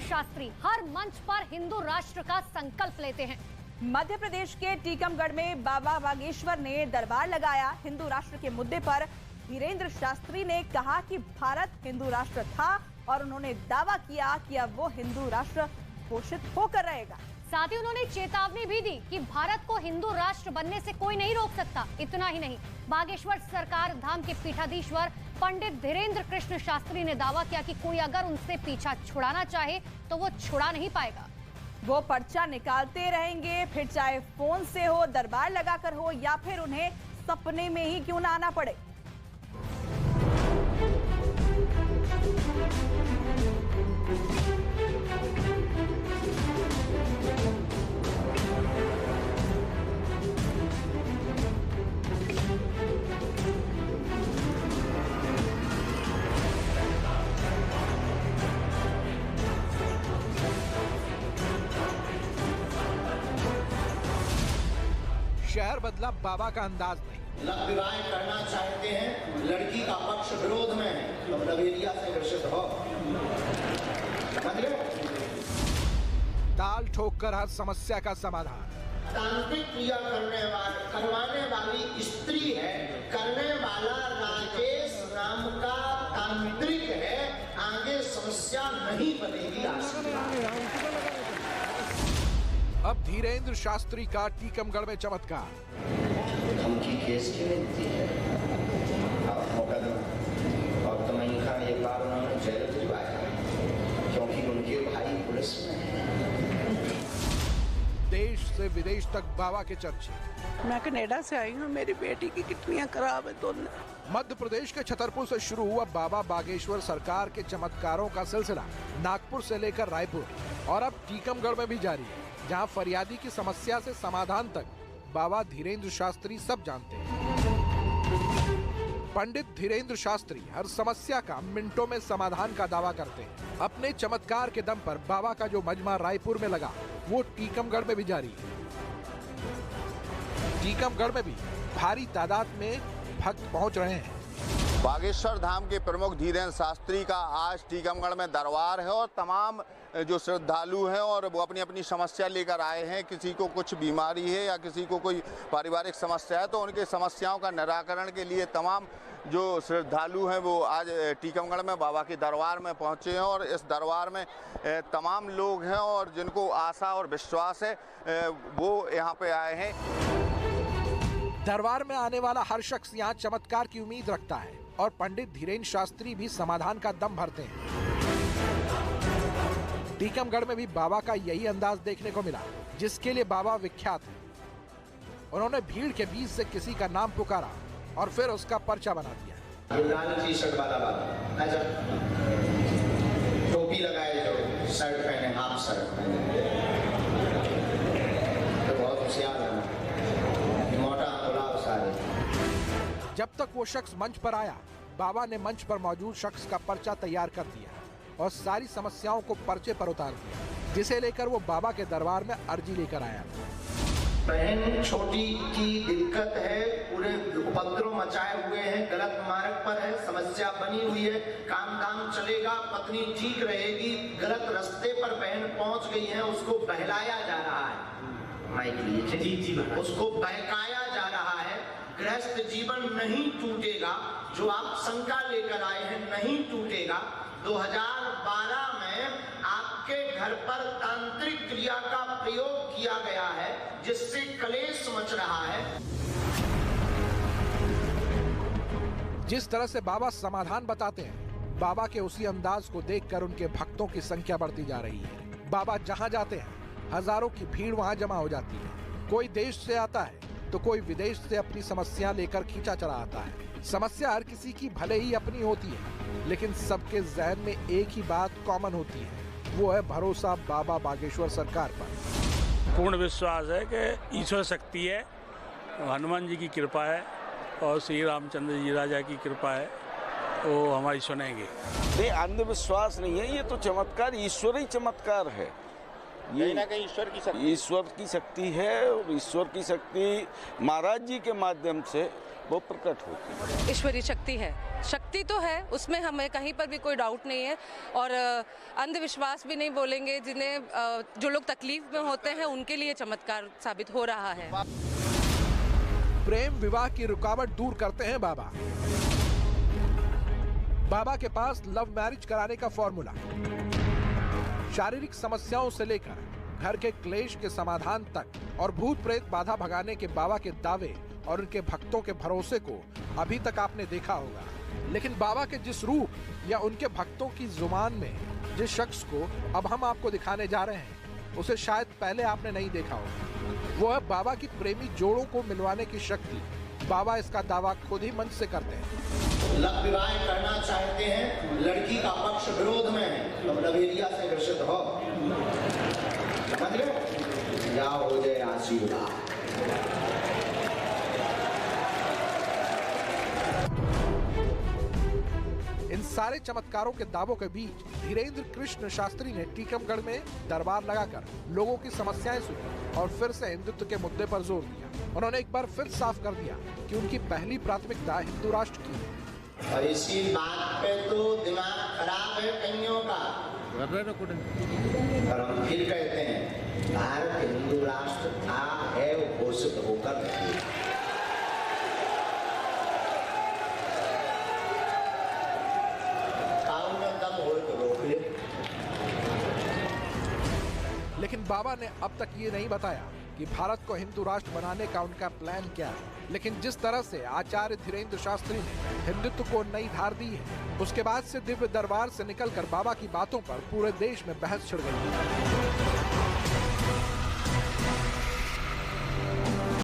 शास्त्री हर मंच पर हिंदू राष्ट्र का संकल्प लेते हैं। मध्य प्रदेश के टीकमगढ़ में बाबा बागेश्वर ने दरबार लगाया। हिंदू राष्ट्र के मुद्दे पर धीरेन्द्र शास्त्री ने कहा कि भारत हिंदू राष्ट्र था और उन्होंने दावा किया कि अब वो हिंदू राष्ट्र घोषित होकर रहेगा। साथ ही उन्होंने चेतावनी भी दी कि भारत को हिंदू राष्ट्र बनने से कोई नहीं रोक सकता। इतना ही नहीं, बागेश्वर सरकार धाम के पीठाधीश्वर पंडित धीरेन्द्र कृष्ण शास्त्री ने दावा किया कि कोई अगर उनसे पीछा छुड़ाना चाहे तो वो छुड़ा नहीं पाएगा। वो पर्चा निकालते रहेंगे, फिर चाहे फोन से हो, दरबार लगाकर हो या फिर उन्हें सपने में ही क्यों ना आना पड़े। शहर बदला, बाबा का अंदाज नहीं। विवाह करना चाहते हैं, लड़की का पक्ष विरोध में है तो लवेरिया से ग्रसित हो। ताल ठोक कर हर समस्या का समाधान। तांत्रिक क्रिया करवाने वाली स्त्री है, करने वाला राजेश नाम का तांत्रिक है। आगे समस्या नहीं बनेगी। अब धीरेन्द्र शास्त्री का टीकमगढ़ में चमत्कार। धमकी केस की नीति है, अब मौका दो। और तमन्ना एक बार उन्होंने जेल भिजवाया क्योंकि उनके भाई पुलिस में हैं। देश से विदेश तक बाबा के चर्चे। मैं कनाडा से आई हूँ, मेरी बेटी की किडनियां खराब है दोनों। मध्य प्रदेश के छतरपुर से शुरू हुआ बाबा बागेश्वर सरकार के चमत्कारों का सिलसिला नागपुर से लेकर रायपुर और अब टीकमगढ़ में भी जारी है, जहां फरियादी की समस्या से समाधान तक बाबा धीरेन्द्र शास्त्री सब जानते हैं। पंडित धीरेन्द्र शास्त्री हर समस्या का मिनटों में समाधान का दावा करते हैं। अपने चमत्कार के दम पर बाबा का जो मजमा रायपुर में लगा, वो टीकमगढ़ में भी जारी है। टीकमगढ़ में भी भारी तादाद में भक्त पहुंच रहे हैं। बागेश्वर धाम के प्रमुख धीरेन्द्र शास्त्री का आज टीकमगढ़ में दरबार है और तमाम जो श्रद्धालु हैं और वो अपनी अपनी समस्या लेकर आए हैं। किसी को कुछ बीमारी है या किसी को कोई पारिवारिक समस्या है तो उनके समस्याओं का निराकरण के लिए तमाम जो श्रद्धालु हैं वो आज टीकमगढ़ में बाबा के दरबार में पहुंचे हैं। और इस दरबार में तमाम लोग हैं और जिनको आशा और विश्वास है वो यहाँ पे आए हैं। दरबार में आने वाला हर शख्स यहाँ चमत्कार की उम्मीद रखता है और पंडित धीरेन्द्र शास्त्री भी समाधान का दम भरते हैं। टीकमगढ़ में भी बाबा का यही अंदाज देखने को मिला, जिसके लिए बाबा विख्यात हैं। उन्होंने भीड़ के बीच से किसी का नाम पुकारा और फिर उसका पर्चा बना दिया। ये लाल टी शर्ट वाला बात, टोपी लगाए, जो शर्ट पहने, हाफ शर्ट पहने, तो बहुत होशियार है, मोटा गुलाब सारे। जब तक वो शख्स मंच पर आया, बाबा ने मंच पर मौजूद शख्स का पर्चा तैयार कर दिया और सारी समस्याओं को पर्चे पर उतार दिया, जिसे लेकर वो बाबा के दरबार में अर्जी लेकर आया। बहन छोटी की दिक्कत है, पूरे उपद्रव मचाए हुए हैं, गलत मार्ग पर है, समस्या बनी हुई है, काम धाम चलेगा, पत्नी ठीक रहेगी, गलत रास्ते पर बहन पहुंच गई है, उसको बहलाया जा रहा है। माइक लीजिए। जी, उसको बहकाया जा रहा है। गृहस्थ जीवन नहीं टूटेगा, जो आप शंका लेकर आए हैं नहीं टूटेगा। 2012 में आपके घर पर तांत्रिक क्रिया का प्रयोग किया गया है, जिससे कलेश मच रहा है। जिस तरह से बाबा समाधान बताते हैं, बाबा के उसी अंदाज को देखकर उनके भक्तों की संख्या बढ़ती जा रही है। बाबा जहां जाते हैं, हजारों की भीड़ वहां जमा हो जाती है। कोई देश से आता है तो कोई विदेश से अपनी समस्या लेकर खींचा चला आता है। समस्या हर किसी की भले ही अपनी होती है, लेकिन सबके जहन में एक ही बात कॉमन होती है, वो है भरोसा बाबा बागेश्वर सरकार पर। पूर्ण विश्वास है कि ईश्वर शक्ति है, हनुमान जी की कृपा है और श्री रामचंद्र जी राजा की कृपा है, वो हमारी सुनेंगे। ये अंधविश्वास नहीं है, ये तो चमत्कार, ईश्वर ही चमत्कार है। कहीं ना कहीं ईश्वर की शक्ति है और ईश्वर की शक्ति महाराज जी के माध्यम से वो प्रकट होती है। ईश्वरीय शक्ति है, शक्ति शक्ति तो है, उसमें हमें कहीं पर भी कोई डाउट नहीं है, और अंधविश्वास भी नहीं बोलेंगे। जिन्हें जो लोग तकलीफ में होते हैं उनके लिए चमत्कार साबित हो रहा है। प्रेम विवाह की रुकावट दूर करते हैं बाबा। बाबा के पास लव मैरिज कराने का फॉर्मूला, शारीरिक समस्याओं से लेकर घर के क्लेश के समाधान तक और भूत प्रेत बाधा भगाने के बाबा के दावे और उनके भक्तों के भरोसे को अभी तक आपने देखा होगा, लेकिन बाबा के जिस रूप या उनके भक्तों की जुबान में जिस शख्स को अब हम आपको दिखाने जा रहे हैं, उसे शायद पहले आपने नहीं देखा होगा। वो है बाबा की प्रेमी जोड़ों को मिलवाने की शक्ति। बाबा इसका दावा खुद ही मंच से करते हैं। लव विवाह करना चाहते हैं, लड़की का पक्ष विरोध में है, तो लवेरिया से ग्रसित हो, समझ लो, जाओ हो जाए आशीर्वाद। इन सारे चमत्कारों के दावों के बीच धीरेन्द्र कृष्ण शास्त्री ने टीकमगढ़ में दरबार लगाकर लोगों की समस्याएं सुनी और फिर से हिंदुत्व के मुद्दे पर जोर दिया। उन्होंने एक बार फिर साफ कर दिया कि उनकी पहली प्राथमिकता हिंदू राष्ट्र की है। और इसी बात पे तो दिमाग खराब है कईयों का। और हम फिर कहते हैं, भारत हिंदू राष्ट्र था, है, घोषित होकर रहेगा। लेकिन बाबा ने अब तक ये नहीं बताया कि भारत को हिंदू राष्ट्र बनाने का उनका प्लान क्या है। लेकिन जिस तरह से आचार्य धीरेन्द्र शास्त्री ने हिंदुत्व को नई धार दी है, उसके बाद से दिव्य दरबार से निकलकर बाबा की बातों पर पूरे देश में बहस छिड़ गई है।